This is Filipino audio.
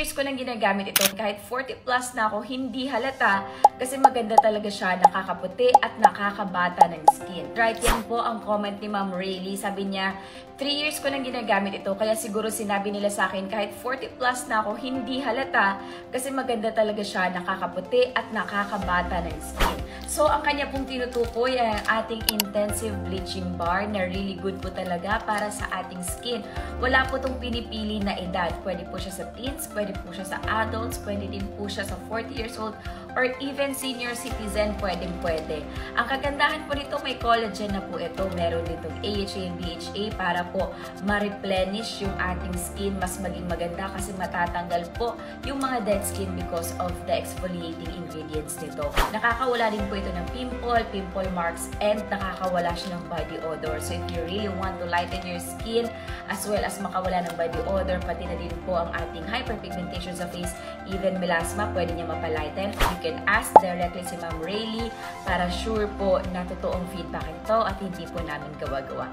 years ko nang ginagamit ito. Kahit 40 plus na ako, hindi halata kasi maganda talaga siya, nakakaputi at nakakabata ng skin. Right, yan po ang comment ni Ma'am Rayleigh. Sabi niya, 3 years ko nang ginagamit ito, kaya siguro sinabi nila sa akin kahit 40 plus na ako, hindi halata kasi maganda talaga siya, nakakaputi at nakakabata ng skin. So, ang kanya pong tinutukoy ay ang ating intensive bleaching bar na really good po talaga para sa ating skin. Wala po itong pinipili na edad. Pwede po siya sa teens, pwede po siya sa adults, pwede din po siya sa 40 years old, or even senior citizen, pwedeng-pwede. Ang kagandahan po nito, may collagen na po ito. Meron ditong AHA and BHA para po ma-replenish yung ating skin, mas maging maganda kasi matatanggal po yung mga dead skin because of the exfoliating ingredients nito. Nakakawala din po ito ng pimple marks, and nakakawala siya ng body odor. So if you really want to lighten your skin as well as makawala ng body odor, pati na din po ang ating hyperpigmentation sa face, even melasma, pwede niya mapalighten. You can ask directly si Ma'am Rayleigh para sure po na totoong feedback ito at hindi po namin gawa-gawa.